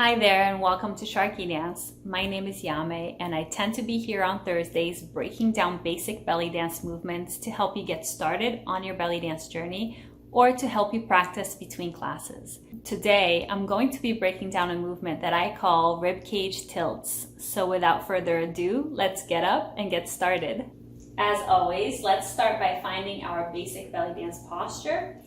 Hi there and welcome to SharqiDance. My name is Yame and I tend to be here on Thursdays breaking down basic belly dance movements to help you get started on your belly dance journey or to help you practice between classes. Today, I'm going to be breaking down a movement that I call Ribcage tilts. So without further ado, let's get up and get started. As always, let's start by finding our basic belly dance posture.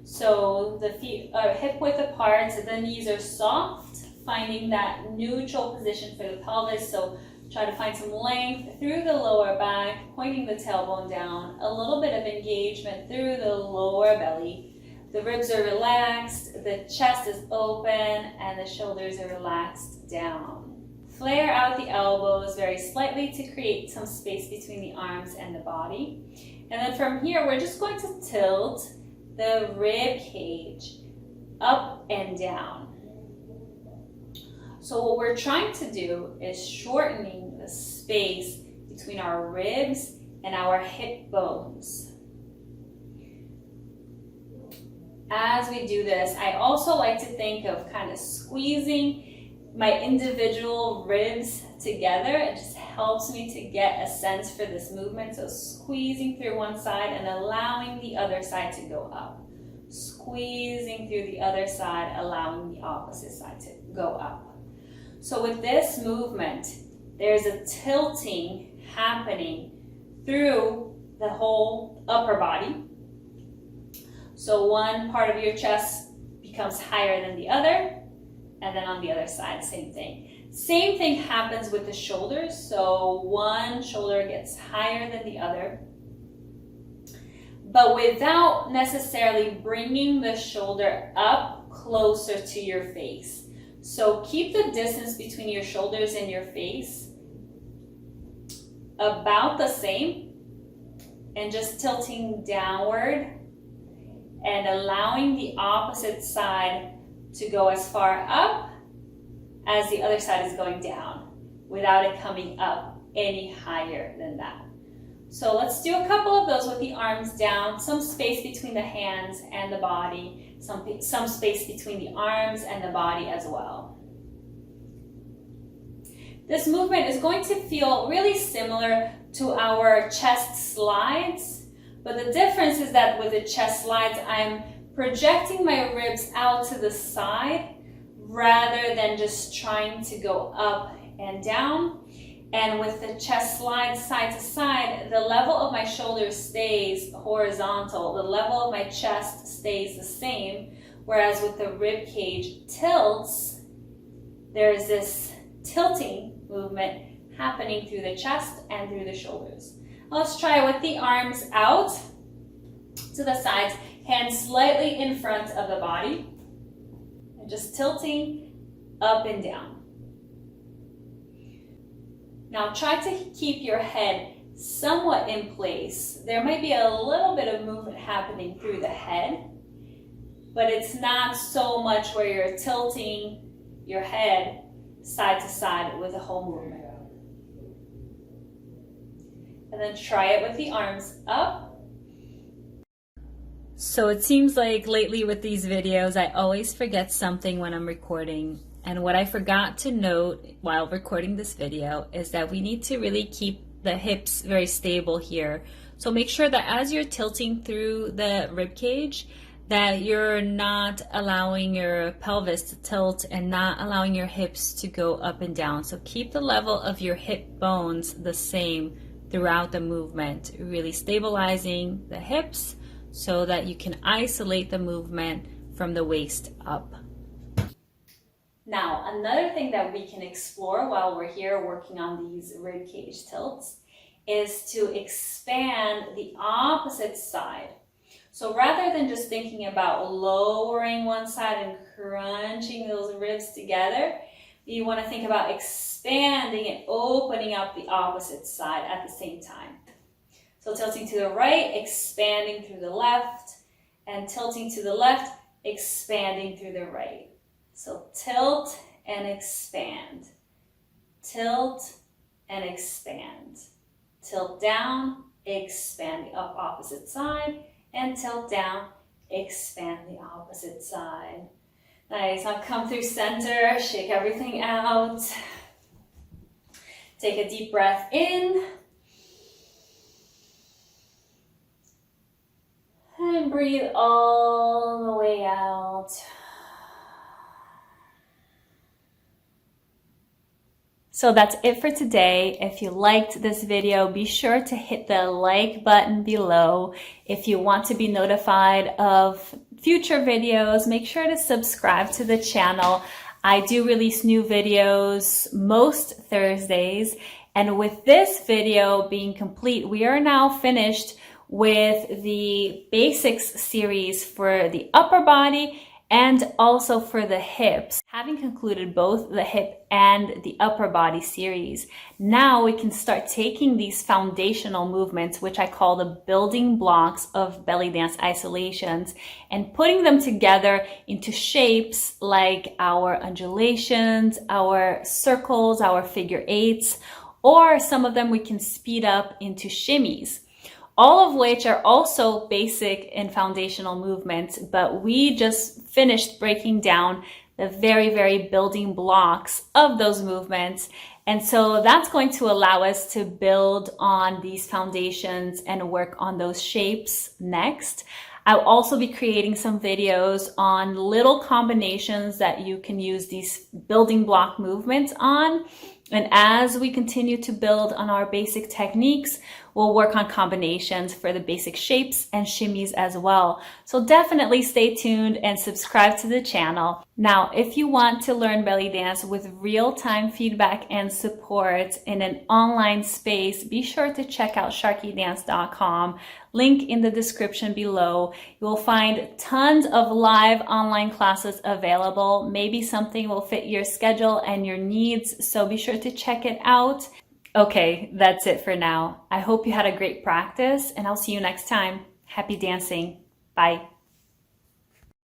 So the feet are hip width apart, the knees are soft, finding that neutral position for the pelvis. So try to find some length through the lower back, pointing the tailbone down, a little bit of engagement through the lower belly. The ribs are relaxed, the chest is open, and the shoulders are relaxed down. Flare out the elbows very slightly to create some space between the arms and the body. And then from here, we're just going to tilt the rib cage up and down. So what we're trying to do is shortening the space between our ribs and our hip bones. As we do this, I also like to think of kind of squeezing my individual ribs together. It just helps me to get a sense for this movement. So squeezing through one side and allowing the other side to go up. Squeezing through the other side, allowing the opposite side to go up. So with this movement, there's a tilting happening through the whole upper body. So one part of your chest becomes higher than the other, and then on the other side, same thing. Same thing happens with the shoulders. So one shoulder gets higher than the other, but without necessarily bringing the shoulder up closer to your face. So keep the distance between your shoulders and your face about the same, and just tilting downward and allowing the opposite side to go as far up as the other side is going down without it coming up any higher than that. So let's do a couple of those with the arms down, some space between the hands and the body, some space between the arms and the body as well. This movement is going to feel really similar to our chest slides, but the difference is that with the chest slides, I'm projecting my ribs out to the side rather than just trying to go up and down. And with the chest slide side to side, the level of my shoulders stays horizontal. The level of my chest stays the same. Whereas with the rib cage tilts, there's this tilting movement happening through the chest and through the shoulders. Let's try with the arms out to the sides, hands slightly in front of the body, and just tilting up and down. Now try to keep your head somewhat in place. There might be a little bit of movement happening through the head, but it's not so much where you're tilting your head side to side with the whole movement. And then try it with the arms up. So it seems like lately with these videos, I always forget something when I'm recording. And what I forgot to note while recording this video is that we need to really keep the hips very stable here. So make sure that as you're tilting through the rib cage, that you're not allowing your pelvis to tilt and not allowing your hips to go up and down. So keep the level of your hip bones the same throughout the movement, really stabilizing the hips so that you can isolate the movement from the waist up. Now, another thing that we can explore while we're here working on these rib cage tilts is to expand the opposite side. So rather than just thinking about lowering one side and crunching those ribs together, you want to think about expanding and opening up the opposite side at the same time. So tilting to the right, expanding through the left, and tilting to the left, expanding through the right. So tilt and expand, tilt and expand, tilt down, expand the opposite side, and tilt down, expand the opposite side. Nice, now come through center, shake everything out. Take a deep breath in. And breathe all the way out. So that's it for today. If you liked this video, be sure to hit the like button below. If you want to be notified of future videos, make sure to subscribe to the channel. I do release new videos most Thursdays. And with this video being complete, we are now finished with the basics series for the upper body and also for the hips. Having concluded both the hip and the upper body series, now we can start taking these foundational movements, which I call the building blocks of belly dance isolations, and putting them together into shapes like our undulations, our circles, our figure eights, or some of them we can speed up into shimmies. All of which are also basic and foundational movements, but we just finished breaking down the very building blocks of those movements. And so that's going to allow us to build on these foundations and work on those shapes next. I'll also be creating some videos on little combinations that you can use these building block movements on. And as we continue to build on our basic techniques, we'll work on combinations for the basic shapes and shimmies as well. So definitely stay tuned and subscribe to the channel. Now, if you want to learn belly dance with real-time feedback and support in an online space, be sure to check out SharqiDance.com. Link in the description below. You will find tons of live online classes available. Maybe something will fit your schedule and your needs, so be sure to check it out. Okay, that's it for now. I hope you had a great practice, and I'll see you next time. Happy dancing. Bye.